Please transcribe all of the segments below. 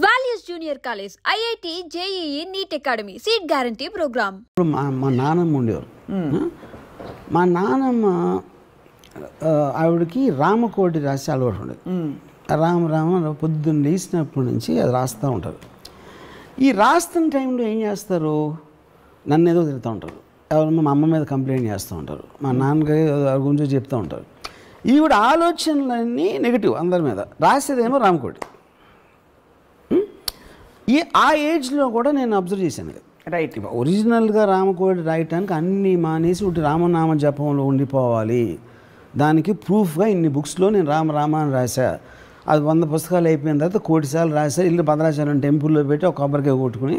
Values junior college, IIT, JEE, NEET academy, seat guarantee programme. మా నాన్నమ్మ ఉండేవారు. మా నాన్నమ్మ ఆవిడకి రామకోటి రాసి అలవాటు ఉండేది. రామ పొద్దున్న లేచినప్పటి నుంచి అది రాస్తూ ఉంటారు. ఈ రాస్తున్న టైంలో ఏం చేస్తారు, నన్ను ఏదో తిరుగుతూ ఉంటారు, ఎవరన్నా మా అమ్మ మీద కంప్లైంట్ చేస్తూ ఉంటారు, మా నాన్నగారి గురించి చెప్తూ ఉంటారు. ఈవిడ ఆలోచనలన్నీ నెగిటివ్ అందరి మీద, రాసేదేమో రామకోటి. ఆ ఏజ్లో కూడా నేను అబ్జర్వ్ చేశాను అది. రైట్. ఒరిజినల్గా రామకోటి రాయటానికి అన్నీ మానేసి ఒకటి రామనామ జపంలో ఉండిపోవాలి, దానికి ప్రూఫ్గా ఇన్ని బుక్స్లో నేను రామ అని రాశా, అది 100 పుస్తకాలు అయిపోయిన తర్వాత 1 కోటి సార్లు రాశా, ఇల్లు భద్రాచలం టెంపుల్లో పెట్టి ఒక కొబ్బరికాయ కొట్టుకుని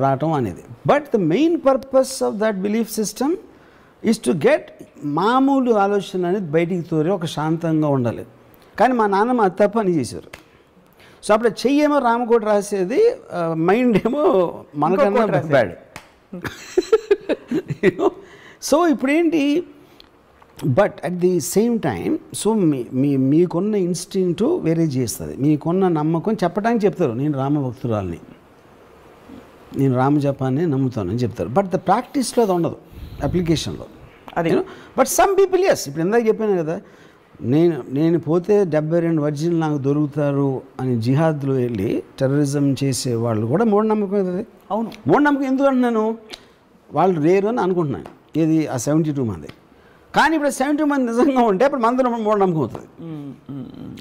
రావటం అనేది. But the main purpose of that belief system is to get మామూలు ఆలోచన అనేది బయటికి తోరి ఒక శాంతంగా ఉండాలి. కానీ మా నాన్నమ్మ అది తప్ప అని చేశారు. సో అప్పుడు చెయ్యేమో రామకోటి రాసేది, మైండ్ ఏమో మనకన్నా బ్యాడ్. సో ఇప్పుడేంటి, but at the same time so మీకున్న ఇన్స్టింక్ట్ వేరే చేస్తుంది, మీకున్న నమ్మకం చెప్పడానికి చెప్తారు, నేను రామభక్తురాలని, నేను రామజపాన్ని నమ్ముతానని చెప్తారు. బట్ ద ప్రాక్టీస్లో అది ఉండదు, అప్లికేషన్లో అది. బట్ సమ్ పీపుల్ ఎస్, ఇప్పుడు ఇందాక చెప్పాను కదా, నేను పోతే 72 వర్జిన్లు నాకు దొరుకుతారు అని జిహాద్లో వెళ్ళి టెర్రరిజం చేసే వాళ్ళు కూడా మూఢనమ్మకం కదా. అవును, మూఢనమ్మకం ఎందుకు అంటున్నాను, వాళ్ళు రేరు అని అనుకుంటున్నాను. ఏది ఆ 72 మంది, కానీ ఇప్పుడు 72 మంది నిజంగా ఉంటే అప్పుడు మందరం మూఢనమ్మకం అవుతుంది.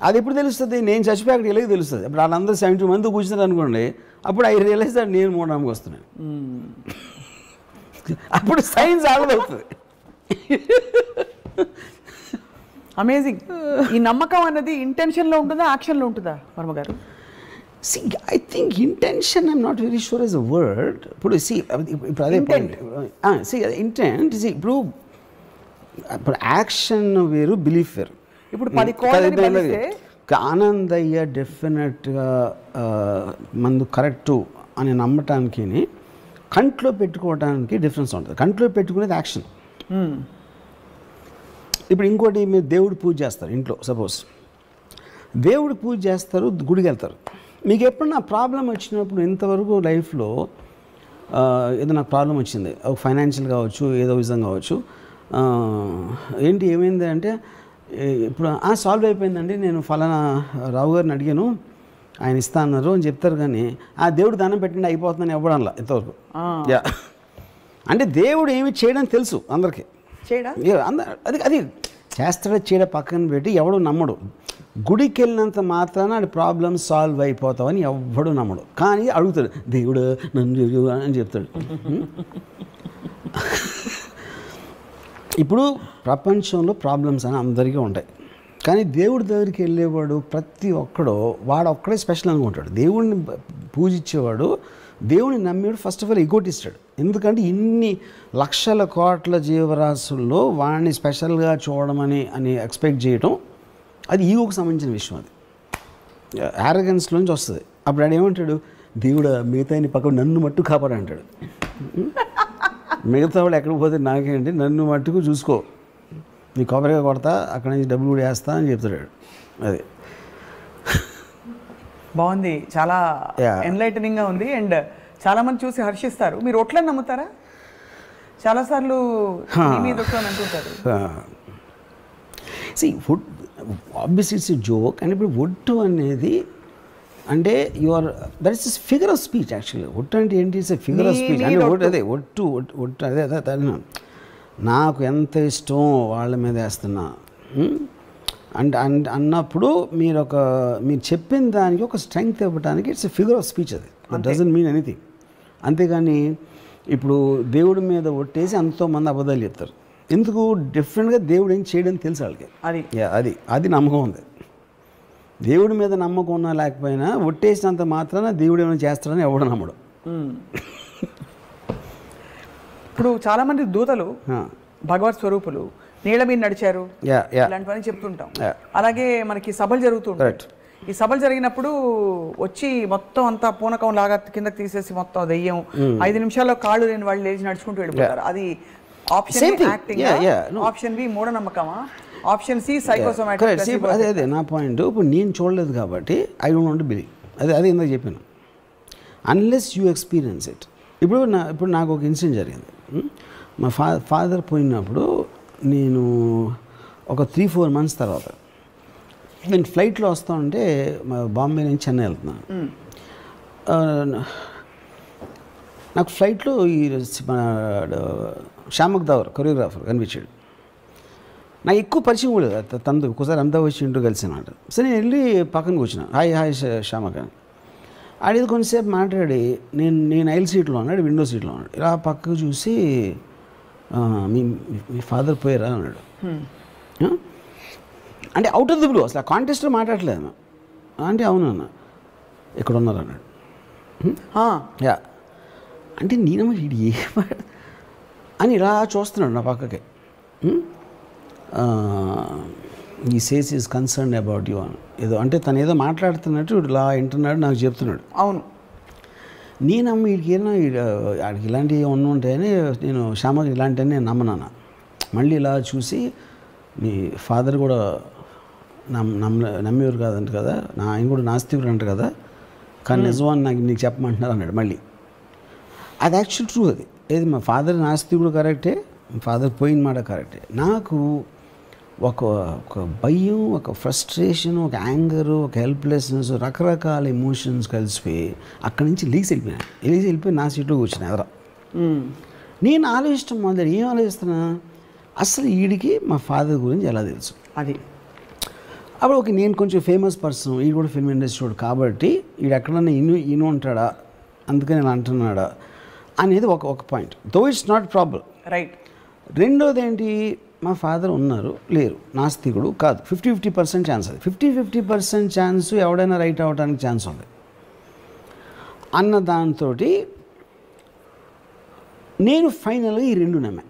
అది ఎప్పుడు తెలుస్తుంది, నేను చచ్చిపోయి అక్కడికి వెళ్ళి తెలుస్తుంది. అప్పుడు వాళ్ళందరూ 72 మంది కూర్చున్నారు అనుకోండి, అప్పుడు ఐ రియలైజ్ దట్ నేను మూఢనమ్మకం వస్తున్నాను. అప్పుడు సైన్స్ ఆగదవుతుంది. అమేజింగ్. ఈ నమ్మకం అన్నది ఇంటెన్షన్లో ఉంటుందా, యాక్షన్లో ఉంటుందా వర్మ గారు? See, I think intention, I'm not very sure is a word. ఇప్పుడు అదే పాయింట్. ఇంటెంట్ ఇప్పుడు యాక్షన్ వేరు, బిలీఫ్ వేరు. ఇప్పుడు 10 కోట్ల ఆనందయ్య డెఫినెట్గా మందు కరెక్టు అని నమ్మటానికి కంట్లో పెట్టుకోవడానికి డిఫరెన్స్ ఉంటుంది. కంట్లో పెట్టుకునేది యాక్షన్. ఇప్పుడు ఇంకోటి, మీరు దేవుడు పూజ చేస్తారు ఇంట్లో, సపోజ్ దేవుడు పూజ చేస్తారు, గుడికి వెళ్తారు. మీకు ఎప్పుడన్నా ప్రాబ్లం వచ్చినప్పుడు, ఇంతవరకు లైఫ్లో ఏదో నాకు ప్రాబ్లం వచ్చింది, ఫైనాన్షియల్ కావచ్చు, ఏదో విధంగా కావచ్చు, ఏంటి ఏమైంది అంటే, ఇప్పుడు సాల్వ్ అయిపోయిందండి, నేను ఫలానా రావు గారిని అడిగాను, ఆయన ఇస్తా అన్నారు అని చెప్తారు. కానీ ఆ దేవుడు దానం పెట్టండి అయిపోతుందని ఇవ్వడంలా ఇంతవరకు. అంటే దేవుడు ఏమి చేయడం తెలుసు అందరికీ, అది చేస్తాడో చేయడం పక్కన పెట్టి ఎవడు నమ్మడు. గుడికి వెళ్ళినంత మాత్రాన అది ప్రాబ్లమ్ సాల్వ్ అయిపోతావని ఎవడు నమ్మడు. కానీ అడుగుతాడు, దేవుడు నన్ను అని చెప్తాడు. ఇప్పుడు ప్రపంచంలో ప్రాబ్లమ్స్ అని అందరికీ ఉంటాయి, కానీ దేవుడి దగ్గరికి వెళ్ళేవాడు ప్రతి ఒక్కడో వాడు ఒక్కడే స్పెషల్ అనుకుంటాడు. దేవుడిని పూజించేవాడు, దేవుడిని నమ్మేవాడు ఫస్ట్ ఆఫ్ ఆల్ ఎగోటిస్తాడు. ఎందుకంటే ఇన్ని లక్షల కోట్ల జీవరాశుల్లో వాడిని స్పెషల్గా చూడమని ఎక్స్పెక్ట్ చేయటం, అది ఈగోకు సంబంధించిన విషయం. అది యారగెన్స్లోంచి వస్తుంది. అప్పుడు ఆడు ఏమంటాడు, దేవుడు మిగతా పక్క నన్ను మట్టు కాపాడు అంటాడు. మిగతా వాళ్ళు ఎక్కడికి పోతే నాకేంటి, నన్ను మట్టుకు చూసుకో, నీ కొబ్బరిగా కొడతా, అక్కడి నుంచి డబ్బులు కూడా వేస్తా అని చెప్తాడు. అది బాగుంది, చాలా ఎన్లైటనింగ్గా ఉంది. అండ్ చాలామంది చూసి హర్షిస్తారు. మీరు ఒట్లని నమ్ముతారా? చాలాసార్లు మీద అంటుంటారు. Food obviously it's joke. And ఇప్పుడు ఒట్టు అనేది అంటే that is figure of speech. Actually ఒట్టు అంటే ఏంటి, ఇట్స్ ఫిగర్ ఆఫ్ స్పీచ్. అంటే అదే ఒట్టు అదే నాకు ఎంత ఇష్టం వాళ్ళ మీద వేస్తున్నా అంటే అన్నప్పుడు మీరు చెప్పిన దానికి ఒక స్ట్రెంగ్త్ ఇవ్వడానికి ఇట్స్ ఫిగర్ ఆఫ్ స్పీచ్. అది డజంట్ మీన్ ఎనీథింగ్. అంతేగాని ఇప్పుడు దేవుడి మీద ఒట్టేసి ఎంతోమంది అబద్ధాలు చెప్తారు. ఎందుకు, డిఫరెంట్గా దేవుడు ఏం చేయడం తెలుసు వాళ్ళకి. అది నమ్మకం ఉంది. దేవుడి మీద నమ్మకం ఉన్నా లేకపోయినా ఒట్టేసినంత మాత్రాన దేవుడు ఏమైనా చేస్తాడని ఎవడు నమ్మడు. ఇప్పుడు చాలామంది దూతలు భగవత్ స్వరూపులు నీళ్ళ మీద నడిచారు, ఇలాంటివన్నీ చెప్తుంటాం. అలాగే మనకి సభలు జరుగుతుంటాయి. ఈ సభలు జరిగినప్పుడు వచ్చి మొత్తం అంతా పూనకం లాగా కిందకి తీసేసి మొత్తం దెయ్యం 5 నిమిషాల్లో కాళ్ళు లేని వాళ్ళు లేచి నడుచుకుంటూ వెళ్ళిపోతారు. అది ఆప్షన్ యాక్టింగ్, ఆప్షన్ బి మూఢనమ్మకమా, ఆప్షన్ సి సైకోసోమాటిక్. అదే నా పాయింట్. ఇప్పుడు నేను చూడలేదు కాబట్టి I don't want to believe. అది ఇందాక చెప్పాను, అన్లెస్ యూ ఎక్స్పీరియన్స్ ఇట్. ఇప్పుడు నాకు ఒక ఇన్సిడెంట్ జరిగింది. మా ఫాదర్ పోయినప్పుడు నేను ఒక 3-4 months తర్వాత నేను ఫ్లైట్లో వస్తూ ఉంటే బాంబే నుంచి చెన్నై వెళ్తున్నాను. నాకు ఫ్లైట్లో ఈ శ్యామక్ దావర్ కొరియోగ్రాఫర్ కనిపించాడు. నాకు ఎక్కువ పరిచయం కూడా లేదు, తనతో ఒకసారి అంతా వచ్చి ఇంటూ కలిసినమాట. సరే నేను వెళ్ళి పక్కన కూర్చున్నాను, హాయ్ శ్యామక్ అని. ఆడేది కొంతసేపు మాట్లాడి నేను ఐల్ సీట్లో ఉన్నాడు, విండో సీట్లో ఉన్నాడు. ఇలా పక్కకు చూసి మీ ఫాదర్ పోయారా అన్నాడు. అంటే అవుట్ ఆఫ్ ది బ్లూ, అసలు ఆ కాంటెస్ట్లో మాట్లాడలేదు. అంటే అవును అన్న, ఇక్కడ ఉన్నారు అన్నాడు. యా అంటే నేనమ్మ ఇది ఏ అని ఇలా చూస్తున్నాడు నా పక్కకి. ఈ says is concern about you అని ఏదో అంటే తను ఏదో మాట్లాడుతున్నట్టు ఇలా వింటున్నాడు, నాకు చెప్తున్నాడు. అవును, నేనమ్మ వీడికి ఏమన్నా వాడికి ఇలాంటివి ఉంటాయని నేను శ్యామకి ఇలాంటివన్నీ నేను నమ్మనాను. మళ్ళీ ఇలా చూసి మీ ఫాదర్ కూడా నమ్మేవారు కాదంట కదా, ఆయన కూడా నాస్తికుడు అంట కదా, కానీ నిజమని నీకు చెప్పమంటున్నారు అన్నాడు మళ్ళీ. అది యాక్చువల్ ట్రూ. అది ఏది మా ఫాదర్ నాస్తికుడు కరెక్టే, మా ఫాదర్ పోయిన మాట కరెక్టే. నాకు ఒక భయం, ఒక ఫ్రస్ట్రేషన్, ఒక యాంగరు, ఒక హెల్ప్లెస్నెస్, రకరకాల ఎమోషన్స్ కలిసిపోయి అక్కడి నుంచి వెళ్ళిపోయి నా సీట్లో కూర్చున్నా ఎదరా. నేను ఆలోచించడం మొదలు ఏం ఆలోచిస్తున్నా, అసలు వీడికి మా ఫాదర్ గురించి ఎలా తెలుసు. అది అప్పుడు ఓకే, నేను కొంచెం ఫేమస్ పర్సన్, వీడు కూడా ఫిల్మ్ ఇండస్ట్రీ కాబట్టి వీడు ఎక్కడన్నా ఇను ఉంటాడా, అందుకని నేను అంటున్నాడా అనేది ఒక point. Though it's not problem, right. రెండోది ఏంటి, మా ఫాదర్ ఉన్నారు లేరు, నాస్తికుడు కాదు, 50-50% ఛాన్స్. అది 50-50% ఛాన్స్ ఎవడైనా రైట్ అవ్వడానికి ఛాన్స్ ఉంది అన్న దాంతో నేను ఫైనల్గా ఈ రెండు నమ్మా.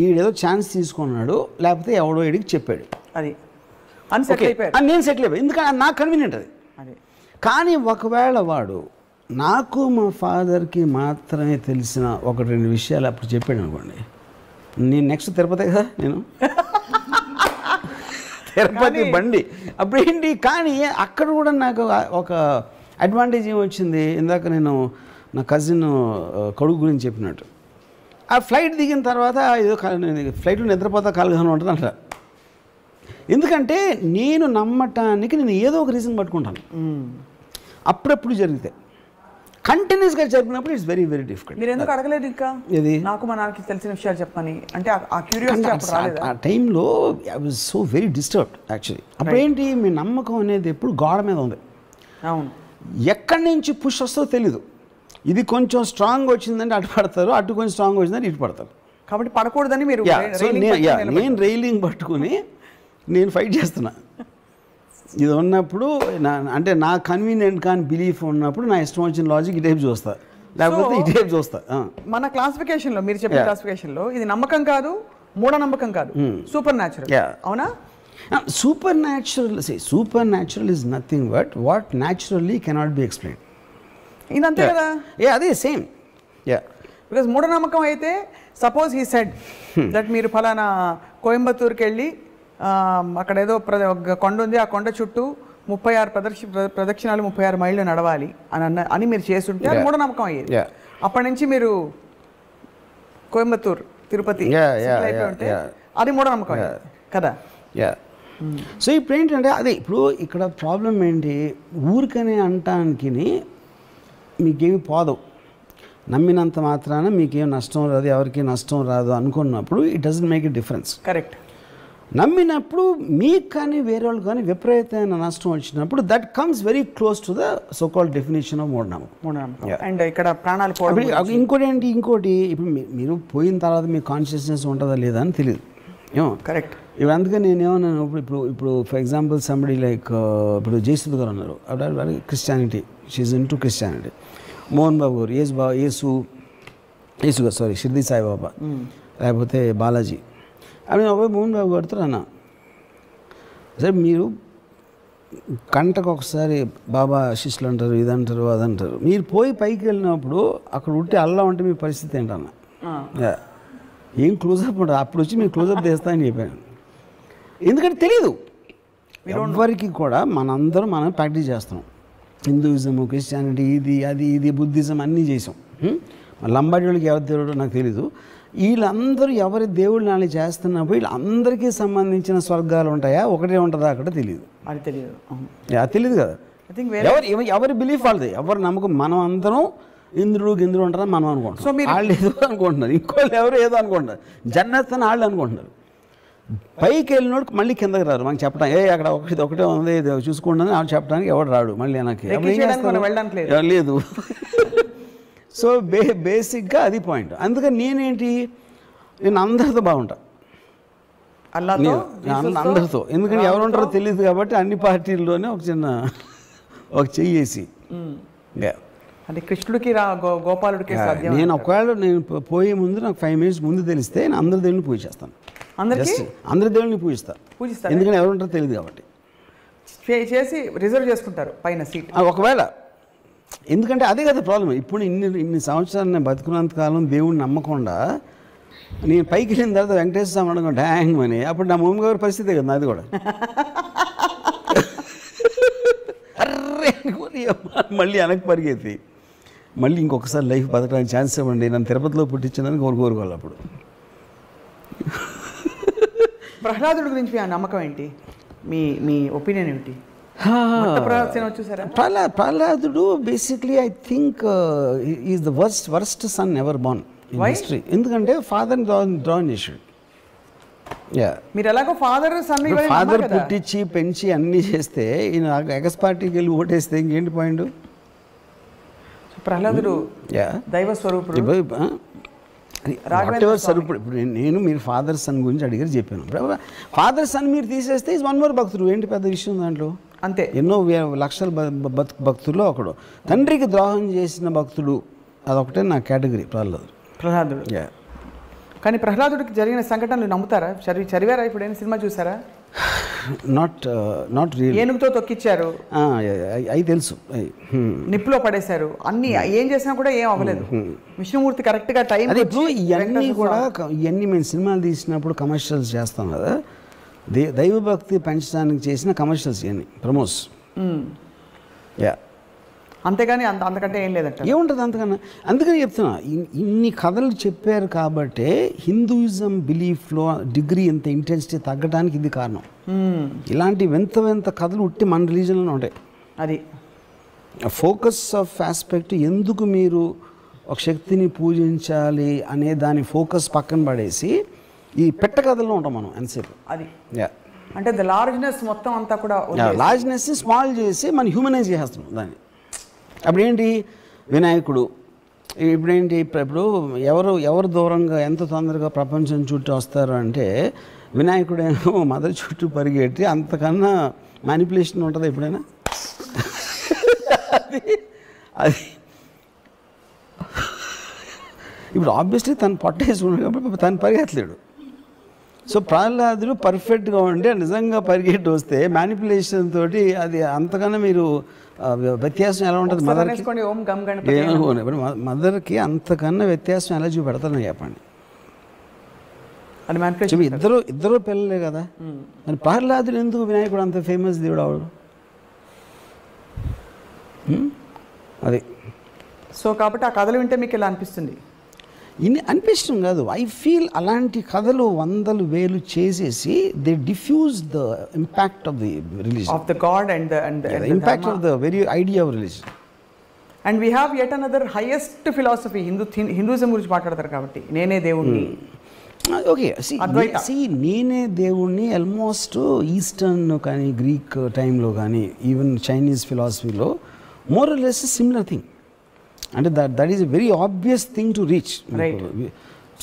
ఈడేదో ఛాన్స్ తీసుకున్నాడు, లేకపోతే ఎవడో వీడికి చెప్పాడు, అది నేను సెటిల్ అయిపోయాను, ఎందుకంటే నాకు కన్వీనియంట్ అది. కానీ ఒకవేళ వాడు నాకు మా ఫాదర్కి మాత్రమే తెలిసిన 1-2 విషయాలు అప్పుడు చెప్పాడు అనుకోండి, నేను నెక్స్ట్ తిరుపతి కదా, నేను తిరుపతి బండి అప్పుడు ఏంటి. కానీ అక్కడ కూడా నాకు ఒక అడ్వాంటేజ్ ఏమొచ్చింది, ఇందాక నేను నా కజిన్ కొడుకు గురించి చెప్పినట్టు, ఆ ఫ్లైట్ దిగిన తర్వాత ఏదో ఫ్లైట్లో నిద్రపోతా కాలుగానే ఉంటుంది అంట. ఎందుకంటే నేను నమ్మటానికి నేను ఏదో ఒక రీజన్ పట్టుకుంటాను. అప్పుడప్పుడు జరిగితే కంటిన్యూస్గా జరిగినప్పుడు ఇట్స్ వెరీ వెరీ డిఫికల్ట్. మీరు ఎందుకు అడగలేదు ఇంకా, ఇది నాకు మా నాన్నకి తెలిసిన విషయాలు చెప్పని, అంటే ఆ క్యూరియాసిటీ ఆ టైంలో I was so very disturbed actually. అప్పుడు ఏంటి, మీ నమ్మకం అనేది ఎప్పుడు గోడ మీద ఉంది. అవును, ఎక్కడి నుంచి పుష్ వస్తుందో తెలీదు. ఇది కొంచెం స్ట్రాంగ్ వచ్చిందంటే అటు పడతారు, అటు కొంచెం స్ట్రాంగ్ వచ్చిందంటే ఇటు పడతారు. కాబట్టి పడకూడదని మీరు నేను రైలింగ్ పట్టుకుని నేను ఫైట్ చేస్తున్నా. ఇది ఉన్నప్పుడు అంటే నా కన్వీనియంట్ కానీ బిలీఫ్ ఉన్నప్పుడు నా ఇష్టం వచ్చిన లాజిక్ ఈ టైప్ చూస్తా, లేకపోతే ఈ టైప్ చూస్తా. మన క్లాసిఫికేషన్లో మీరు చెప్పిన క్లాసిఫికేషన్లో ఇది నమ్మకం కాదు, మూఢనమ్మకం కాదు, సూపర్ న్యాచురల్. అవునా? Super natural is nothing but what naturally cannot be explain. ఇదంతే కదా. అదే సేమ్. బికాస్ మూఢనమ్మకం అయితే సపోజ్ హీ సెడ్ దట్ మీరు ఫలానా కోయంబత్తూరుకి వెళ్ళి అక్కడ ఏదో కొండ ఉంది, ఆ కొండ చుట్టూ 36 ప్రదక్షిణాలు 36 మైళ్ళు నడవాలి అని మీరు చేస్తుంటే అది మూఢనమ్మకం అయ్యేది. అప్పటి నుంచి మీరు కోయంబత్తూరు, తిరుపతి అయిపోయి అది మూఢనమ్మకం కదా. సో ఇప్పుడు ఏంటంటే అదే ఇప్పుడు ఇక్కడ ప్రాబ్లం ఏంటి, ఊరికనే అంటానికి మీకేమి పోదు, నమ్మినంత మాత్రాన మీకేం నష్టం రాదు, ఎవరికి నష్టం రాదు అనుకున్నప్పుడు it doesn't make a difference. Correct. నమ్మినప్పుడు మీకు కానీ వేరే వాళ్ళు కానీ విపరీతమైన నష్టం వచ్చినప్పుడు that comes very close to the so called definition of మూఢనమ్మకం. అండ్ ఇక్కడ ప్రాణాలు పోవడం. ఇంకోటి ఇప్పుడు మీరు పోయిన తర్వాత మీ కాన్షియస్నెస్ ఉంటుందా లేదా అని తెలియదు ఏమో. కరెక్ట్. ఇప్పుడు అందుకని నేనేమన్నాను, ఇప్పుడు ఫర్ ఎగ్జాంపుల్ సంబడి లైక్ ఇప్పుడు జయసుద్ గారు ఉన్నారు, అప్పుడు Christianity, she's into Christianity. Mohan Babu గారు యేసు గారు సారీ షిర్దీ సాయిబాబా, లేకపోతే బాలాజీ. అవి మోహన్ బాబు గారితో అన్నా, సరే మీరు గంటకు ఒకసారి బాబా శిష్యులు అంటారు, ఇదంటారు అదంటారు, మీరు పోయి పైకి వెళ్ళినప్పుడు అక్కడ ఉంటే అల్లా ఉంటే మీ పరిస్థితి ఏంటన్నా, ఏం క్లోజప్ ఉంటుంది, అప్పుడు వచ్చి మీరు క్లోజప్ చేస్తామని చెప్పాను. ఎందుకంటే తెలీదు ఎవరికి కూడా, మనం ప్రాక్టీస్ చేస్తున్నాం. హిందూయిజము, క్రిస్టియానిటీ, ఇది బుద్ధిజం అన్నీ చేసాం. లంబాడి వాళ్ళకి ఎవరి దేవుడో నాకు తెలీదు. వీళ్ళందరూ ఎవరి దేవుళ్ళు నాని చేస్తున్నప్పుడు వీళ్ళందరికీ సంబంధించిన స్వర్గాలు ఉంటాయా, ఒకటే ఉంటుందా అక్కడ తెలియదు. అది తెలియదు, అది తెలియదు కదా. ఎవరి బిలీఫ్ వాళ్ళది, ఎవరి నమ్మకం. మనం అందరం ఇంద్రుడు గింద్రుడు ఉంటారని మనం అనుకుంటాం, వాళ్ళు ఏదో అనుకుంటున్నారు, ఇంకోళ్ళు ఎవరు ఏదో అనుకుంటున్నారు. జన్నత్ అని వాళ్ళు అనుకుంటున్నారు. పైకి వెళ్ళినోడు మళ్ళీ కిందకి రారు. మనకి చెప్పడం అక్కడ ఒకటే ఉంది చూసుకోండి అని వాళ్ళు చెప్పడానికి ఎవడు రాడు మళ్ళీ వెనక్కి లేదు. సో బేసిక్గా అది పాయింట్. అందుకని నేను అందరితో బాగుంటా, అందరితో. ఎందుకంటే ఎవరు ఉంటారో తెలియదు కాబట్టి అన్ని పార్టీల్లోనే ఒక చెయ్యేసి అంటే కృష్ణుడికి గోపాలుడికి నేను ఒకవేళ నేను పోయే ముందు నాకు 5 minutes ముందు తెలిస్తే నేను అందరి దేవుడిని పూజ చేస్తాను. అందరి దేవుడిని పూజిస్తాను, ఎందుకంటే ఎవరు ఉంటారో తెలియదు కాబట్టి. చేసి రిజర్వ్ చేసుకుంటారు పైన సీట్ ఒకవేళ. ఎందుకంటే అదే కదా ప్రాబ్లం. ఇప్పుడు ఇన్ని సంవత్సరాలు నేను బతుకున్నంత కాలం దేవుడిని నమ్మకుండా నేను పైకి వెళ్ళిన తర్వాత వెంకటేశ్వర స్వామి అనుకుంటా హ్యాంగ్ అని, అప్పుడు నా భూమి గారి పరిస్థితే కదా నాది కూడా. అర్రే అనుకుని మళ్ళీ వెనక్కి పరిగెత్తి మళ్ళీ ఇంకొకసారి లైఫ్ బతకడానికి ఛాన్స్ ఇవ్వండి, నన్ను తిరుపతిలో పుట్టించిందని కోరుకోవాలి. అప్పుడు ప్రహ్లాదుడి గురించి మీ నమ్మకం ఏంటి, మీ ఒపీనియన్ ఏంటి? ప్రహ్లాదుడు basically I think is the worst son ever born in history. ఎందుకంటే ఫాదర్ డ్రాన్ చేసాడు. మీరు ఎలాగో ఫాదర్ పుట్టించి పెంచి అన్నీ చేస్తే ఈయన ఎగస్ పార్టీకి వెళ్ళి ఓటేస్తే ఇంకేంటి పాయింట్? ప్రహ్లాదుడు దైవ స్వరూపుడు, స్వరూపుడు. ఇప్పుడు నేను మీరు ఫాదర్ సన్ గురించి అడిగారు చెప్పాను. ఫాదర్ సన్ మీరు తీసేస్తే ఈజ్ వన్ మోర్ భక్తుడు. ఏంటి పెద్ద విషయం దాంట్లో? అంతే. ఎన్నో లక్షల భక్తుల్లో ఒకడు. తండ్రికి ద్రోహం చేసిన భక్తుడు అదొకటే నా కేటగిరీ ప్రహ్లాదుడు. కానీ ప్రహ్లాదుడికి జరిగిన సంఘటనలు నమ్ముతారా? చదివారా? ఇప్పుడు ఏమైనా సినిమా చూసారా? Not real. ఏనుగుతో తొక్కిచ్చారు, అవి తెలుసు. నిప్పులో పడేశారు, అన్ని ఏం చేసినా కూడా ఏం అవ్వలేదు. విష్ణుమూర్తి కరెక్ట్గా టైం. ఇప్పుడు ఇవన్నీ కూడా ఇవన్నీ మేము సినిమాలు తీసినప్పుడు కమర్షియల్స్ చేస్తాం కదా, దైవభక్తి పెంచడానికి చేసిన కమర్షియల్స్ ఇవన్నీ ప్రమోస్. అంతేగాని అంతకంటే ఏం లేదంట. ఏముంటుంది అంతకన్నా? అందుకని చెప్తున్నా, ఇన్ని కథలు చెప్పారు కాబట్టే హిందూయిజం బిలీఫ్లో డిగ్రీ ఇంత ఇంటెన్సిటీ తగ్గడానికి ఇది కారణం. ఇలాంటి వింత కథలు ఉట్టి మన రిలీజన్లోనే ఉంటాయి. అది ఫోకస్ ఆఫ్ ఆస్పెక్ట్. ఎందుకు మీరు ఒక శక్తిని పూజించాలి అనే దాని ఫోకస్ పక్కన పడేసి ఈ పెట్ట కథల్లో ఉంటాం మనం ఎంతసేపు. అది అంటే ద లార్జ్నెస్ మొత్తం అంతా కూడా లార్జ్నెస్ స్మాల్ చేసి మనం హ్యూమనైజ్ చేస్తున్నాం దాన్ని. అప్పుడేంటి వినాయకుడు, ఇప్పుడేంటి ఇప్పుడు ఎవరు దూరంగా ఎంత తొందరగా ప్రపంచం చుట్టూ వస్తారు అంటే వినాయకుడేమో మదర్ చుట్టూ పరిగెట్టి అంతకన్నా మ్యానిపులేషన్ ఉంటుందా ఎప్పుడైనా? అది ఇప్పుడు ఆబ్వియస్లీ తను పొట్టేసుకున్నాడు కాబట్టి తను పరిగెత్తలేడు. సో ప్రహ్లాదుడు పర్ఫెక్ట్గా ఉంటే నిజంగా పరిగెట్టి వస్తే మ్యానిపులేషన్ తోటి అది అంతకన్నా మీరు వ్యత్యాసం ఎలా ఉంటుంది? మదర్కి అంతకన్నా వ్యత్యాసం ఎలా చూపెడతారని చెప్పండి. ఇద్దరు పిల్లలే కదా. మరి ప్రహ్లాదుడు ఎందుకు వినాయకుడు అంత ఫేమస్ దేవుడు అవడు? అది. సో కాబట్టి ఆ కథలు వింటే మీకు ఇలా అనిపిస్తుంది? అనిపించడం కాదు, ఐ ఫీల్ అలాంటి కథలు 100,000 చేసేసి they diffuse the impact of the religion, of the god and the impact of the very idea of religion. And we have yet another highest philosophy. Hinduism గురించి మాట్లాడతారు కాబట్టి నేనే దేవుణ్ణి. ఓకే, నేనే దేవుణ్ణి ఆల్మోస్ట్ ఈస్టర్న్ కానీ గ్రీక్ టైంలో కానీ ఈవెన్ చైనీస్ ఫిలాసఫీలో more or less similar thing. అంటే that is a very obvious thing to reach.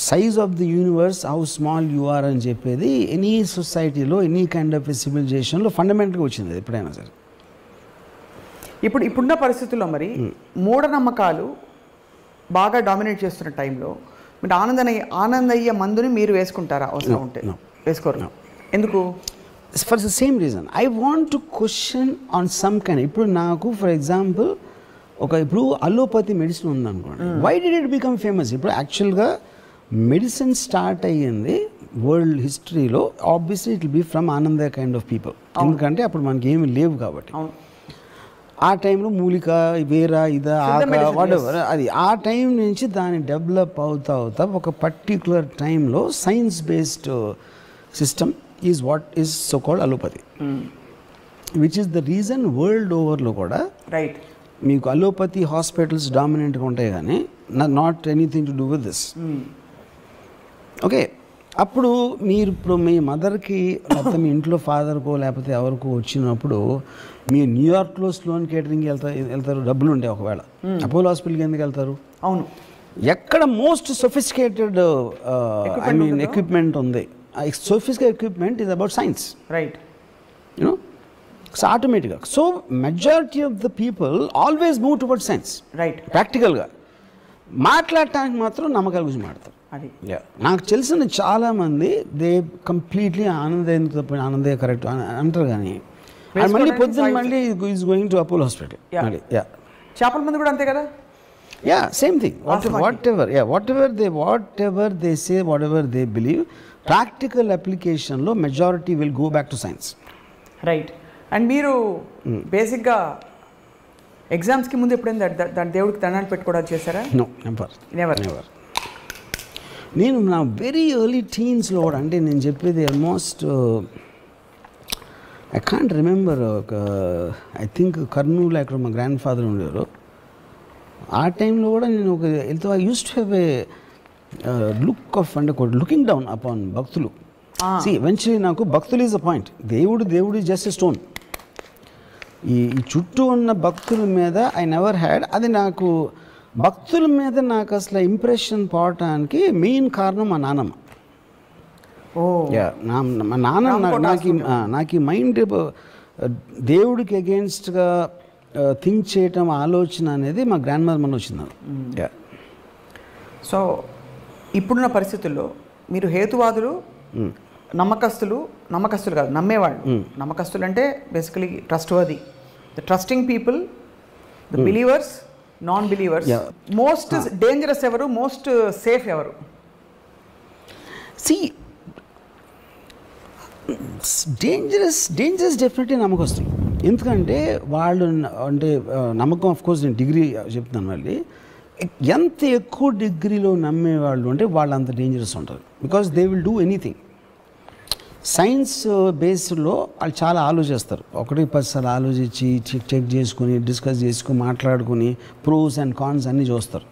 Size of the universe, how small you are అని చెప్పేది ఎనీ సొసైటీలో ఎనీ కైండ్ ఆఫ్ సివిలైజేషన్లో ఫండమెంటల్గా వచ్చింది ఎప్పుడైనా సరే. ఇప్పుడున్న పరిస్థితుల్లో మరి మూఢనమ్మకాలు బాగా డామినేట్ చేస్తున్న టైంలో మీరు ఆనందయ్య మందుని మీరు వేసుకుంటారా? అవసరం ఉంటే వేసుకోరు. ఎందుకు? For the same reason, I want to question on some kind. ఇప్పుడు నాకు ఫర్ ఎగ్జాంపుల్ ఇప్పుడు అలోపతి మెడిసిన్ ఉందనుకోండి, why did it become famous? ఇప్పుడు యాక్చువల్గా మెడిసిన్ స్టార్ట్ అయ్యింది వరల్డ్ హిస్టరీలో obviously it will be from Anandayya kind of people. ఎందుకంటే అప్పుడు మనకి ఏమి లేవు కాబట్టి. ఆ టైంలో మూలిక వేరా ఇదా వాటెవర్ అది ఆ టైం నుంచి దాన్ని డెవలప్ అవుతా ఒక పర్టికులర్ టైంలో science based system is what is so called allopathy, which is the reason world ఓవర్లో కూడా రైట్ మీకు అలోపతి హాస్పిటల్స్ డామినెంట్గా ఉంటాయి కానీ not anything to do with this. Okay, అప్పుడు మీరు ఇప్పుడు మీ మదర్కి లేకపోతే మీ ఇంట్లో ఫాదర్కో లేకపోతే ఎవరికో వచ్చినప్పుడు మీరు న్యూయార్క్లో స్లోన్ కేటరింగ్కి వెళ్తారు, డబ్బులు ఉంటాయి. ఒకవేళ అపోలో హాస్పిటల్కి ఎందుకు వెళ్తారు? అవును, ఎక్కడ most sophisticated I mean equipment ఉంది. Sophisticated equipment is about science, right? You know, so ఆటోమేటిక్గా so majority of the people always move toward science, right? ప్రాక్టికల్గా మాట్లాడటానికి మాత్రం నమ్మకాల గురించి మాట్లాడతారు. అది నాకు తెలిసిన చాలామంది దే కంప్లీట్లీ ఆనందే కరెక్ట్ అంటారు, కానీ మళ్ళీ పొద్దున్న మళ్ళీ is going to Apollo hospital. చేపల మంది కూడా అంతే కదా. Same thing. Whatever they say, whatever they believe, practical application lo majority will go back to science. Right. And మీరు బేసిక్గా ఎగ్జామ్స్కి ముందు ఎప్పుడైనా దాని దేవుడికి దండాలు పెట్టుకోవడం చేశారా? No, never. నేను నా వెరీ ఎర్లీ టీన్స్లో కూడా, అంటే నేను చెప్పేది almost I can't remember, I think Kurnool అక్కడ మా గ్రాండ్ ఫాదర్ ఉండేవారు. ఆ టైంలో కూడా నేను ఒక ఎంతో I use to have a look of అంటే లుకింగ్ డౌన్ అపాన్ భక్తులు. ఎవెన్చువలీ నాకు భక్తులు ఈజ్ అ పాయింట్, దేవుడు ఈజ్ జస్ట్ ఎ స్టోన్. ఈ చుట్టూ ఉన్న భక్తుల మీద ఐ నెవర్ హ్యాడ్, అది నాకు భక్తుల మీద నాకు అసలు ఇంప్రెషన్ పోవటానికి మెయిన్ కారణం మా నాన్నమ్మ. మా నాన్న నాకు ఈ మైండ్ దేవుడికి అగేన్స్ట్గా థింక్ చేయటం ఆలోచన అనేది మా గ్రాండ్ మదర్ మన వచ్చింది. సో ఇప్పుడున్న పరిస్థితుల్లో మీరు హేతువాదులు, నమ్మకస్తులు కాదు, నమ్మేవాళ్ళు. నమ్మకస్తులు అంటే basically trustworthy, the trusting people, the believers, non believers. Most dangerous ఎవరు, మోస్ట్ సేఫ్ ఎవరు? డేంజరస్ డెఫినెట్లీ నమ్మకస్తులు. ఎందుకంటే వాళ్ళు అంటే నమ్మకం ఆఫ్ కోర్స్ నేను డిగ్రీ చెప్తున్నాను మళ్ళీ, ఎంత ఎక్కువ డిగ్రీలో నమ్మేవాళ్ళు అంటే వాళ్ళు అంత డేంజరస్ ఉంటారు. Because they will do anything. Science బేస్లో వాళ్ళు చాలా ఆలోచిస్తారు, 1-10 సార్లు ఆలోచించి చెక్ చేసుకుని డిస్కస్ చేసుకుని మాట్లాడుకుని ప్రోస్ అండ్ కాన్స్ అన్నీ చూస్తారు.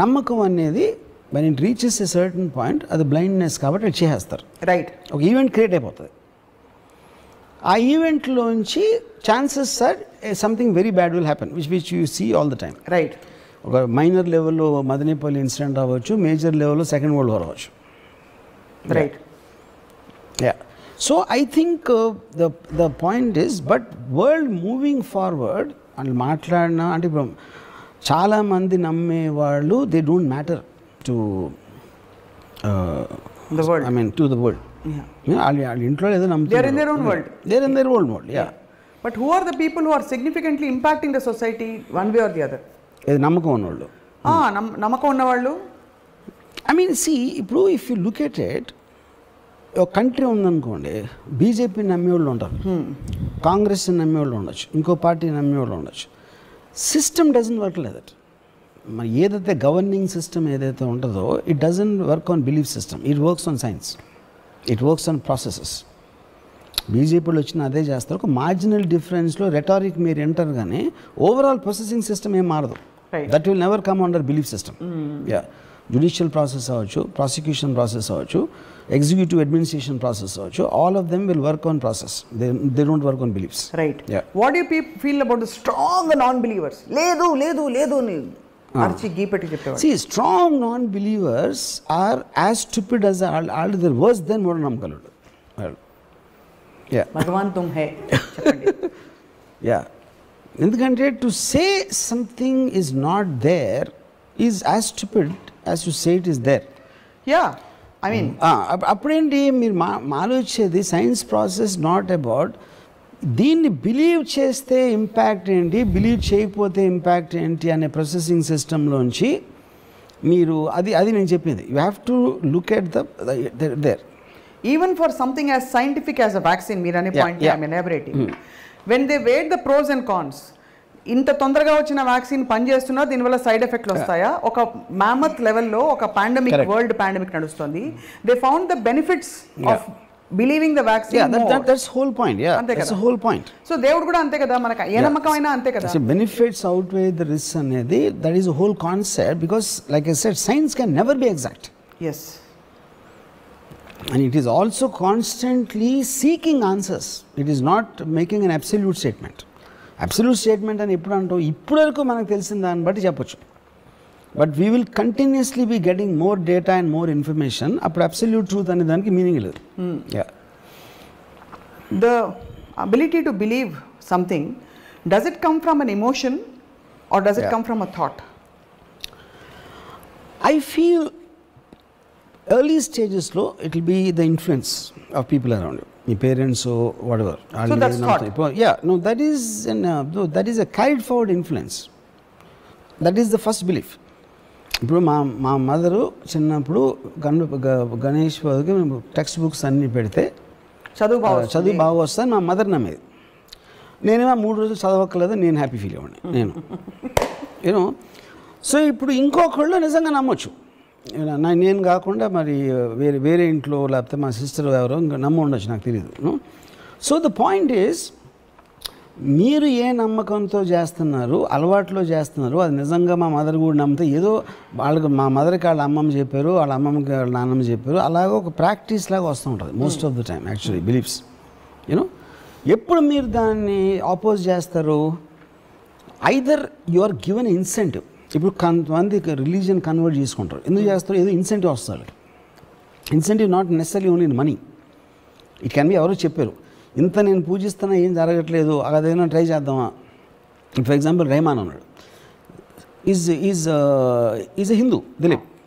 నమ్మకం అనేది when it reaches a certain point అది బ్లైండ్నెస్ కాబట్టి అది చేసేస్తారు. రైట్. ఒక ఈవెంట్ క్రియేట్ అయిపోతుంది. ఆ ఈవెంట్లోంచి chances are something very bad will happen, which you see all the time. Right. ఒక మైనర్ లెవెల్లో మదనపల్లి ఇన్సిడెంట్ అవ్వచ్చు, మేజర్ లెవెల్లో సెకండ్ వరల్డ్ వార్ అవ్వచ్చు. Right. So I think the point is, but world moving forward అని మాట్లాడినా అంటే ఇప్పుడు చాలామంది నమ్మేవాళ్ళు they don't matter to the world. I mean to the world. వాళ్ళ ఇంట్లో ఏదో నమ్ముతారు. They are in their own world. They are in their own world. Yeah. But who are the people who are significantly impacting the society one way or the other? ఏది నమ్మకం ఉన్నవాళ్ళు. నమ్మకం ఉన్నవాళ్ళు. I mean see, ఇప్పుడు if you look at it, ఒక country ఉందనుకోండి, BJP నమ్మేవాళ్ళు ఉంటారు, కాంగ్రెస్ నమ్మేవాళ్ళు ఉండొచ్చు, ఇంకో పార్టీ నమ్మేవాళ్ళు ఉండొచ్చు. System doesn't work like that. మరి ఏదైతే గవర్నింగ్ సిస్టమ్ ఏదైతే ఉంటుందో it doesn't work on belief system, it works on science, it works on processes. బీజేపీలో వచ్చిన అదే చేస్తారు. ఒక మార్జినల్ డిఫరెన్స్లో రెటారిక్ మీరు ఎంటర్, కానీ ఓవరాల్ ప్రాసెసింగ్ సిస్టమ్ ఏం మారదు. That will never come under belief system. Judicial process అవ్వచ్చు, ప్రాసిక్యూషన్ ప్రాసెస్ అవ్వచ్చు, ఎగ్జిక్యూటివ్ అడ్మినిస్ట్రేషన్ ప్రాసెస్ అవ్వచ్చు, all of them will work on process. They don't work on beliefs. Right. What you feel about the strong non believers? లేదు లేదు లేదు అర్చి గీపెట్టి చెప్పేవాళ్ళు. See, strong non-believers are as stupid as all the worse than మూఢనమ్మకాలు. భగవాన్ తుమ్ హై చెప్పండి. ఎందుకంటే to say something is not there is as stupid as to say it is there. I mean అప్పుడేంటి మీరు ఆలోచించేది సైన్స్ ప్రాసెస్ నాట్ అబౌట్ దీన్ని believe చేస్తే impact ఏంటి, బిలీవ్ చేయకపోతే ఇంపాక్ట్ ఏంటి అనే ప్రాసెసింగ్ సిస్టంలోంచి మీరు అది నేను చెప్పింది. You have to look at there. Even for something as scientific as a vaccine, మీరు అనే point I'm elaborating. When they weigh the pros and cons, ఇంత తొందరగా వచ్చిన వ్యాక్సిన్ పనిచేస్తున్నా దీనివల్ల సైడ్ ఎఫెక్ట్లు వస్తాయా, ఒక మ్యామత్ లెవెల్లో ఒక పాండమిక్, వరల్డ్ పాండమిక్ నడుస్తుంది, they found the benefits of believing the vaccine. That's whole point. That's whole point. So దేవుడు కూడా అంతే కదా, మనకు ఏ నమ్మకమైనా అంతే కదా. బెనిఫిట్స్ అవుట్వే ద రిస్క్ అనేది, that is whole concept. Because like I said, science can never be exact. Yes. And it is also constantly seeking answers. It is not making an absolute statement. Absolute statement అని ఎప్పుడు అంటాం, ఇప్పుడు వరకు మనకు తెలిసిన దాన్ని బట్టి చెప్పొచ్చు. But we will continuously be getting more data and more information. అప్పుడు అబ్సల్యూట్ ట్రూత్ అనే దానికి మీనింగ్ లేదు. The ability to believe something, does it come from an emotion or does it come from a thought? I feel early stages lo it will be the influence of people around you, your parents or whatever. So that's thought. Yeah, no, that is that is a carried forward influence. That is the first belief. ఇప్పుడు మా mother చిన్నప్పుడు Ganesh text books అన్నీ పెడితే చదువు బాగా వస్తాను మా mother నమ్మేది. నేనేమో 3 రోజులు చదవక్కర్లేదు, నేను హ్యాపీ ఫీల్ అవ్వండి నేను యూనో. సో ఇప్పుడు ఇంకొకళ్ళు నిజంగా నమ్మొచ్చు, నేను కాకుండా మరి వేరే ఇంట్లో లేకపోతే మా సిస్టర్ ఎవరో నమ్మ ఉండొచ్చు, నాకు తెలియదు. సో ద పాయింట్ ఈజ్, మీరు ఏ నమ్మకంతో చేస్తున్నారు, అలవాట్లో చేస్తున్నారు, అది నిజంగా మా మదర్ కూడా నమ్మితే ఏదో వాళ్ళకి, మా మదర్కి వాళ్ళ అమ్మమ్మ చెప్పారు, వాళ్ళ అమ్మమ్మకి వాళ్ళ నాన్నమ్మ చెప్పారు, అలాగే ఒక ప్రాక్టీస్ లాగా వస్తూ ఉంటుంది most of the time actually beliefs you know. ఎప్పుడు మీరు దాన్ని ఆపోజ్ చేస్తారు, either you are given incentive. ఇప్పుడు కొంతమంది రిలీజియన్ కన్వర్ట్ చేసుకుంటారు, ఎందుకు చేస్తారు, ఏదో ఇన్సెంటివ్ వస్తుంది. Incentive not necessary only in money, it can be ఎవరో చెప్పారు, ఇంత నేను పూజిస్తున్నా ఏం జరగట్లేదు, అదేదైనా ట్రై చేద్దామా. ఫర్ ఎగ్జాంపుల్ రెహమాన్ ఉన్నాడు, ఈజ్ ఎ హిందూ,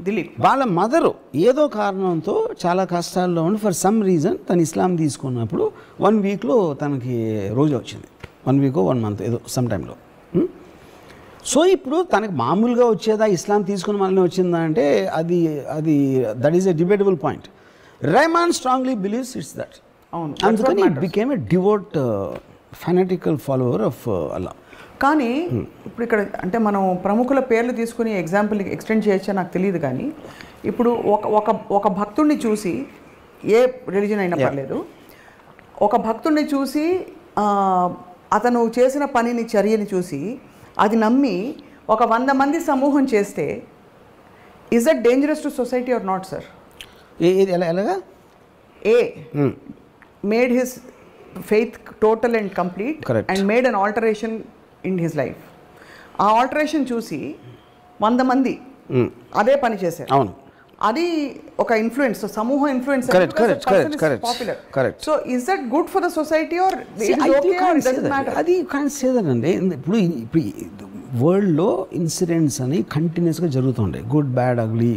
దిలీప్ వాళ్ళ మదరు ఏదో కారణంతో చాలా కష్టాల్లో ఉండి ఫర్ సమ్ రీజన్ తను ఇస్లాం తీసుకున్నప్పుడు 1 వీక్లో తనకి రోజు వచ్చింది, 1 వీక్ 1 మంత్ ఏదో సమ్ టైంలో. సో ఇప్పుడు తనకి మామూలుగా వచ్చేదా, ఇస్లాం తీసుకున్న మళ్ళీ వచ్చిందా అంటే అది అది that is a debatable point. Rehman strongly believes it's that. అందుకని it became a devout fanatical follower of Allah. కానీ ఇప్పుడు ఇక్కడ అంటే మనం ప్రముఖుల పేర్లు తీసుకుని ఎగ్జాంపుల్ ఎక్స్టెండ్ చేయొచ్చా నాకు తెలియదు, కానీ ఇప్పుడు ఒక భక్తుడిని చూసి, ఏ రిలీజన్ అయినా పర్లేదు, ఒక భక్తుడిని చూసి అతను చేసిన పనిని, చర్యని చూసి అది నమ్మి ఒక 100 మంది సమూహం చేస్తే, is that dangerous to society or not sir? ఎలాగా? He made his faith total and complete and made an alteration in his life. ఆ ఆల్టరేషన్ చూసి 100 మంది అదే పని చేశారు. అవును, అది ఒక ఇన్ఫ్లుయెన్స్, సమూహ influence. Correct. So is that good for the society or అది కాంట్ సే దట్ అండి. ఇప్పుడు వరల్డ్లో ఇన్సిడెంట్స్ అని కంటిన్యూస్గా జరుగుతుంటాయి, good, bad, ugly,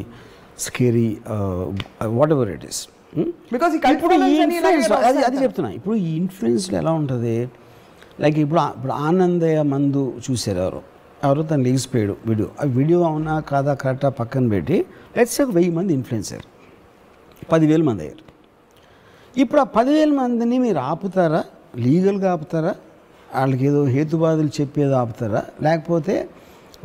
scary, whatever it is. అది చెప్తున్నా. ఇప్పుడు ఈ ఇన్ఫ్లుయెన్స్లో ఎలా ఉంటుంది, లైక్ ఇప్పుడు ఆనందయ్య మందు చూసారు ఎవరో తను లేచిపోయాడు వీడియో, ఆ వీడియో అవునా కాదా కరెక్టా పక్కన పెట్టి లెట్స్ ఒక 1000 మంది ఇన్ఫ్లుయెన్స్ అయ్యారు, 10,000 మంది అయ్యారు. ఇప్పుడు ఆ 10,000 మందిని మీరు ఆపుతారా, లీగల్గా ఆపుతారా, వాళ్ళకి ఏదో హేతువాదులు చెప్పేదో ఆపుతారా, లేకపోతే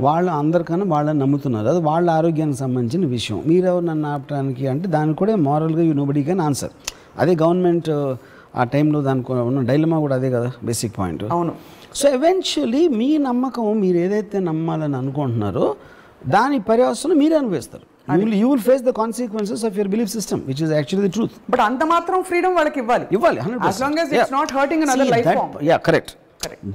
వాళ్ళు అందరికన్నా వాళ్ళని నమ్ముతున్నారు, అది వాళ్ళ ఆరోగ్యానికి సంబంధించిన విషయం, మీరెవరు నన్ను ఆపడానికి అంటే దానికి కూడా మారల్గా నోబడీ కెన్ ఆన్సర్. అదే గవర్నమెంట్ ఆ టైంలో దానికి ఉన్న డైలమా కూడా అదే కదా బేసిక్ పాయింట్. అవును. సో ఎవెన్చువలీ మీ నమ్మకం, మీరు ఏదైతే నమ్మాలని అనుకుంటున్నారో దాని పర్యవసనం మీరే అనుభవిస్తారు. You will face the consequences of your belief system, which is actually the truth. But అంత మాత్రం ఫ్రీడమ్ వాళ్ళకి ఇవ్వాలి 100%. as long as it's not hurting another life form. Yeah, correct.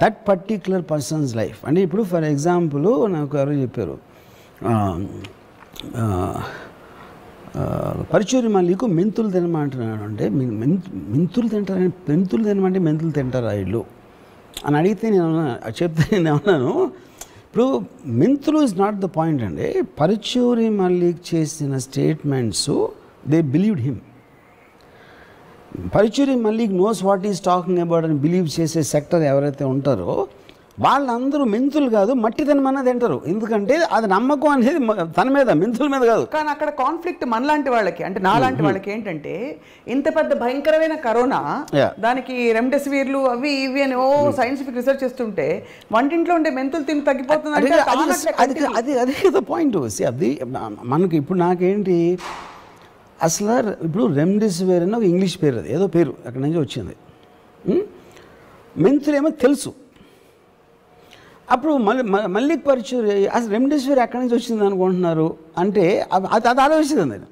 That particular person's life. అంటే ఇప్పుడు for example నాకు ఎవరో చెప్పారు, పరుచూరి మల్లికు మెంతులు తినమంటున్నాడు అంటే, మెంతులు తింటారని, మెంతులు తినమంటే మెంతులు తింటారా ఇల్లు అని అడిగితే నేను అన్నాను, ఇప్పుడు మెంతులు ఇస్ నాట్ ద పాయింట్ అండి. పరుచూరి మల్లిక్ చేసిన statements they believed him. Paruchuri Mallik knows what is talking about అని బిలీవ్ చేసే సెక్టర్ ఎవరైతే ఉంటారో వాళ్ళందరూ మెంతులు కాదు మట్టి తినమన్నా తింటారు, ఎందుకంటే అది నమ్మకం అనేది తన మీద, మెంతుల మీద కాదు. కానీ అక్కడ కాన్ఫ్లిక్ట్ మనలాంటి వాళ్ళకి, అంటే నాలాంటి వాళ్ళకి ఏంటంటే, ఇంత పెద్ద భయంకరమైన కరోనా, దానికి రెమ్డెసివిర్లు అవి ఇవి అని సైంటిఫిక్ రీసెర్చ్ చేస్తుంటే వంటింట్లో ఉండే మెంతులు తిని తగ్గిపోతుంది. అదే కదా పాయింట్. అది మనకి ఇప్పుడు నాకేంటి అసలు, ఇప్పుడు రెమ్డెసివిర్ అని ఒక ఇంగ్లీష్ పేరు, అది ఏదో పేరు అక్కడి నుంచి వచ్చింది. మెంతులేమో తెలుసు. అప్పుడు మల్లిక్ పర్చూరి అసలు రెమ్డెసివిర్ ఎక్కడి నుంచి వచ్చింది అనుకుంటున్నారు అంటే అది ఆలోచించింది.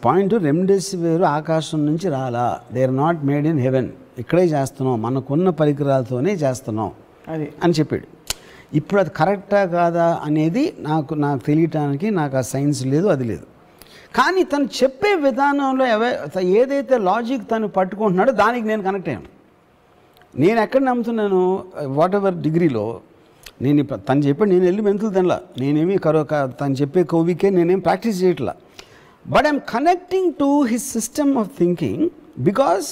పాయింట్, రెమ్డెసివిర్ ఆకాశం నుంచి రాలా, they are not made in heaven, ఇక్కడే చేస్తున్నాం, మనకున్న పరికరాలతోనే చేస్తున్నాం అది అని చెప్పాడు. ఇప్పుడు అది కరెక్టా కాదా అనేది నాకు తెలియటానికి నాకు ఆ సైన్స్ లేదు, అది లేదు. కానీ తను చెప్పే విధానంలో ఏదైతే లాజిక్ తను పట్టుకుంటున్నాడో దానికి నేను కనెక్ట్ అయ్యాను. నేను ఎక్కడ నమ్ముతున్నాను, వాట్ ఎవర్ డిగ్రీలో నేను తను చెప్పాడు, నేను వెళ్ళి మెంతులు తినలా, నేనేమి తను చెప్పే కోవికే నేనేం ప్రాక్టీస్ చేయట్లా. But I'm connecting to his system of thinking because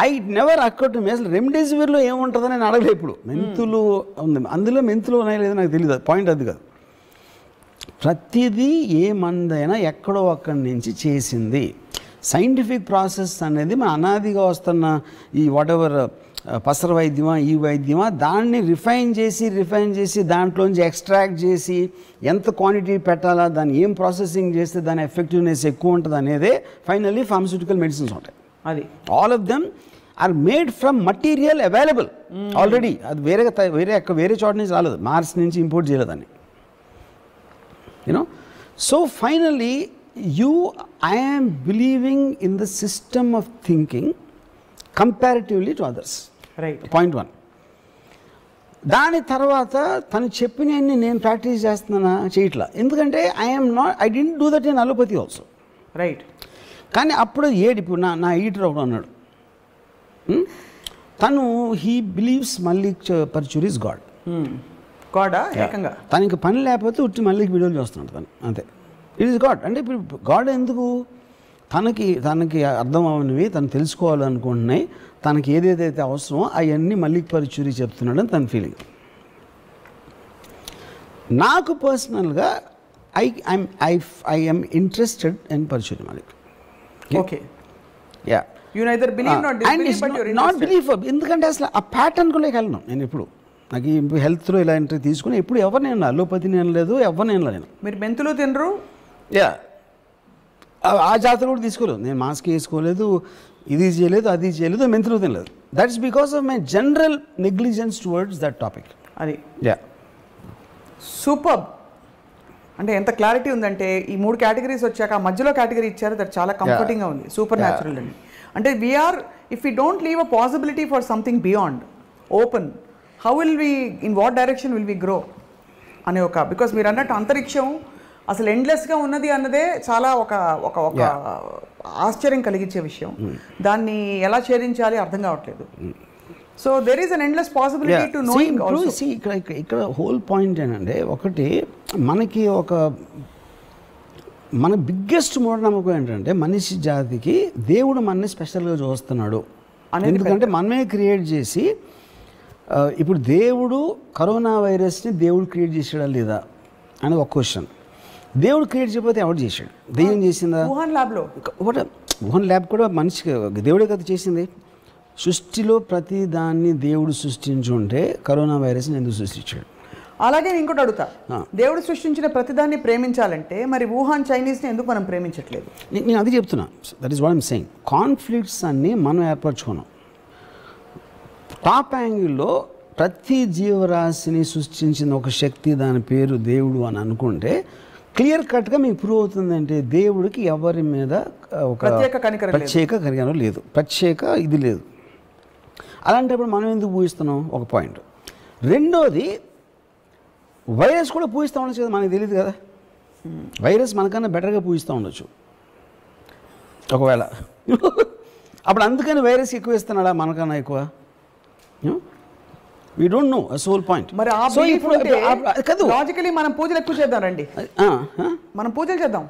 I never occur to me. అసలు రెమ్డెసివిర్లో ఏముంటుందని నేను అడగలేదు ఇప్పుడు. మెంతులు ఉంది, అందులో మెంతులు ఉన్నాయో లేదో నాకు తెలియదు, పాయింట్ అది కాదు. ప్రతిదీ ఏ మందైనా ఎక్కడో అక్కడి నుంచి చేసింది. సైంటిఫిక్ ప్రాసెస్ అనేది మన అనాదిగా వస్తున్న ఈ వాట్ ఎవర్ పసర వైద్యమా ఈ వైద్యమా దాన్ని రిఫైన్ చేసి దాంట్లోంచి ఎక్స్ట్రాక్ట్ చేసి ఎంత క్వాంటిటీ పెట్టాలా, దాన్ని ఏం ప్రాసెసింగ్ చేస్తే దాని ఎఫెక్టివ్నెస్ ఎక్కువ ఉంటుంది అనేదే ఫైనల్లీ ఫార్మస్యూటికల్ మెడిసిన్స్ ఉంటాయి. అది all of them are made from material available already. అది వేరే చోట నుంచి రాలేదు, మార్స్ నుంచి ఇంపోర్ట్ చేయలేదని. So finally I am believing in the system of thinking comparatively to others. Right. Point 1. దాని తర్వాత తను చెప్పినన్ని నేను ప్రాక్టీస్ చేస్తున్నానా చేయట్లా, ఎందుకంటే I didn't do that in allopathy also. Right. కానీ అప్పుడు ఇప్పుడు నా ఈటర్ ఒకడు అన్నాడు, తను he believes Mallik Parchuri is god. గాడా ఏకంగా తనకి పని లేకపోతే ఉట్టి మల్లికి వీడియోలు చూస్తున్నాడు తను, అంతే. It is God. అంటే ఇప్పుడు గాడ్ ఎందుకు, తనకి అర్థం అవనివి తను తెలుసుకోవాలనుకుంటున్నాయి, తనకి ఏదేదైతే అవసరమో అవన్నీ మల్లిక్ పర్చూరి చెప్తున్నాడని తన ఫీలింగ్. నాకు పర్సనల్గా I am interested in Parchuri Mallik. Okay, yeah, you neither believe not disbelieve but you are not believe. ఎందుకంటే అసలు ఆ ప్యాటర్న్ కూడా వెళ్ళను నేను ఎప్పుడు. నాకు ఈ హెల్త్లో ఇలాంటివి తీసుకుని ఎప్పుడు ఎవరిని అలోపతి నేను లేదు, ఎవరిని నేను. మీరు మెంతులు తినరు? యా, ఆ జాతర కూడా తీసుకోలేదు నేను. మాస్క్ వేసుకోలేదు, ఇది చేయలేదు, అది చేయలేదు, మెంతులు తినలేదు. That's because of my general negligence towards that topic. అది యా, సూపర్. అంటే ఎంత క్లారిటీ ఉందంటే ఈ 3 కేటగిరీస్ వచ్చాక ఆ మధ్యలో కేటగిరీ ఇచ్చారు, దట్ చాలా కంఫర్టింగ్గా ఉంది. సూపర్ న్యాచురల్ అండి. అంటే we are, if you don't leave a possibility for something beyond open, how will we, in what direction will we grow అనే ఒక, బికాస్ మీరు అన్నట్టు అంతరిక్షం అసలు ఎండ్లెస్గా ఉన్నది అన్నదే చాలా ఒక ఒక ఒక ఆశ్చర్యం కలిగించే విషయం. దాన్ని ఎలా ఛేదించాలి అర్థం కావట్లేదు. So there is an endless possibility to knowing also. ఇక్కడ హోల్ పాయింట్ ఏంటంటే, ఒకటి మనకి మన బిగ్గెస్ట్ మూఢనమ్మకం ఏంటంటే మనిషి జాతికి దేవుడు మనని స్పెషల్గా చూస్తున్నాడు. ఎందుకంటే మనమే క్రియేట్ చేసి, ఇప్పుడు దేవుడు కరోనా వైరస్ని దేవుడు క్రియేట్ చేసాడా లేదా అని ఒక క్వశ్చన్. దేవుడు క్రియేట్ చేయకపోతే ఎవరు చేశాడు? దెయ్యం చేసిందా? వుహాన్ ల్యాబ్ కూడా మనిషికి దేవుడే కదా చేసింది. సృష్టిలో ప్రతి దాన్ని దేవుడు సృష్టించుంటే కరోనా వైరస్ని ఎందుకు సృష్టించాడు? అలాగే ఇంకోటి అడుగుతా, దేవుడు సృష్టించిన ప్రతిదాన్ని ప్రేమించాలంటే మరి వుహాన్ చైనీస్ని ఎందుకు మనం ప్రేమించట్లేదు? నేను అది చెప్తున్నా. That is what I'm saying. Conflicts అన్నీ మనం ఏర్పరచుకున్నాం. టాప్ యాంగిల్లో ప్రతి జీవరాశిని సృష్టించిన ఒక శక్తి, దాని పేరు దేవుడు అని అనుకుంటే క్లియర్ కట్గా మీకు ప్రూవ్ అవుతుందంటే దేవుడికి ఎవరి మీద ఒక ప్రత్యేక కనికరం లేదు, ప్రత్యేక ఇది లేదు. అలాంటప్పుడు మనం ఎందుకు పూజిస్తున్నాం? ఒక పాయింట్. రెండోది, వైరస్ కూడా పూజిస్తూ ఉండొచ్చు కదా, మనకు తెలియదు కదా. వైరస్ మనకన్నా బెటర్గా పూజిస్తూ ఉండొచ్చు ఒకవేళ. అప్పుడు అందుకని వైరస్ ఎక్కువ ఇస్తున్నాడా మనకన్నా ఎక్కువ? We don't know. That's the whole point. మరి ఆ బిలీఫ్ ఉంటే లాజికల్లీ మనం పూజలు ఎక్కువ చేద్దాం రండి, మనం పూజలు చేద్దాం,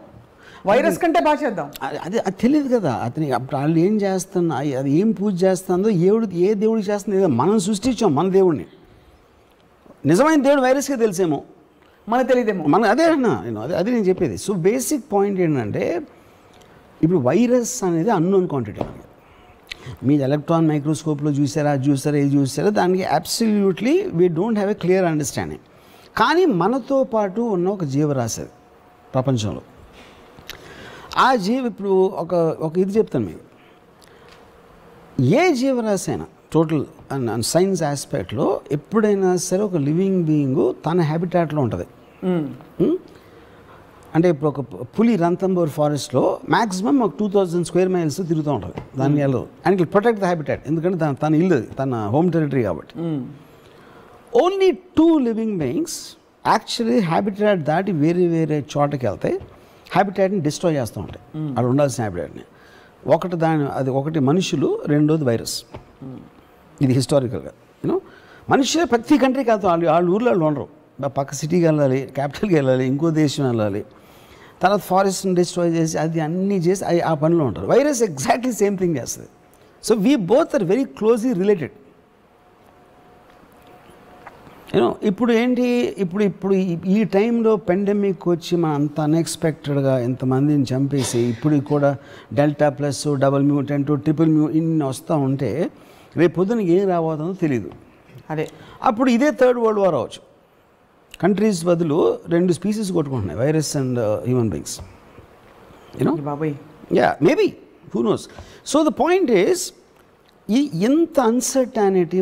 వైరస్ కంటే బాగా చేద్దాం. అది తెలియదు కదా అతనికి. అప్పుడు వాళ్ళు ఏం చేస్తున్నా, అది ఏం పూజ చేస్తుందో, ఏ దేవుడికి చేస్తుందో మనం సృష్టించాం మన దేవుడిని. నిజమైన దేవుడు వైరస్కే తెలిసేమో, మనకు తెలియదేమో. అదే అన్నా అదే నేను చెప్పేది. సో బేసిక్ పాయింట్ ఏంటంటే ఇప్పుడు వైరస్ అనేది అన్నోన్ క్వాంటిటీ. మీరు ఎలక్ట్రాన్ మైక్రోస్కోప్లో చూసారా ఏది చూసారా, దానికి absolutely we don't have a clear understanding. కానీ మనతో పాటు ఉన్న ఒక జీవరాశి అది ప్రపంచంలో. ఆ ఇప్పుడు ఒక ఇది చెప్తాను మీకు. ఏ జీవరాశి అయినా టోటల్ సైన్స్ ఆస్పెక్ట్లో ఎప్పుడైనా సరే ఒక లివింగ్ బీయింగ్ తన హ్యాబిటాట్లో ఉంటుంది. అంటే ఇప్పుడు ఒక పులి రంతంబోర్ ఫారెస్ట్లో మ్యాక్సిమం ఒక 2000 స్క్వేర్ మైల్స్ తిరుగుతూ ఉంటుంది. దాన్ని వెళ్ళదు and it protect the habitat, ఎందుకంటే తన ఇల్లు, తన హోమ్ టెరిటరీ కాబట్టి. Only 2 living beings actually habitat దాటి వేరే చోటకి వెళ్తాయి, హ్యాబిటాట్ని డిస్ట్రాయ్ చేస్తూ ఉంటాయి, అక్కడ ఉండాల్సిన హ్యాబిటాట్ని. ఒకటి మనుషులు, రెండోది వైరస్. ఇది హిస్టారికల్గా మనుషులే ప్రతి కంట్రీకి వెళ్తాం. వాళ్ళ ఊర్లో వాళ్ళు ఉండరు, పక్క సిటీకి వెళ్ళాలి, క్యాపిటల్కి వెళ్ళాలి, ఇంకో దేశం వెళ్ళాలి, తర్వాత ఫారెస్ట్ని డిస్ట్రాయ్ చేసి అది అన్నీ చేసి ఆ పనిలో ఉంటారు. వైరస్ ఎగ్జాక్ట్లీ సేమ్ థింగ్ చేస్తుంది. So we both are very closely related. ఇప్పుడు ఏంటి, ఇప్పుడు ఈ టైంలో పెండమిక్ వచ్చి మనం అంత అన్ఎక్స్పెక్టెడ్గా ఎంతమందిని చంపేసి ఇప్పుడు కూడా delta plus, double mutant, triple ఇన్ని వస్తూ ఉంటే రేపు పొద్దున ఏం రాబోతుందో తెలియదు. అదే అప్పుడు ఇదే థర్డ్ వరల్డ్ వార్ అవ్వచ్చు. కంట్రీస్ బదులు 2 స్పీసీస్ కొట్టుకుంటున్నాయి, వైరస్ అండ్ హ్యూమన్ బీయింగ్స్. బాబాయ్ maybe who knows. So the point is, ఎంత అన్సర్టానిటీ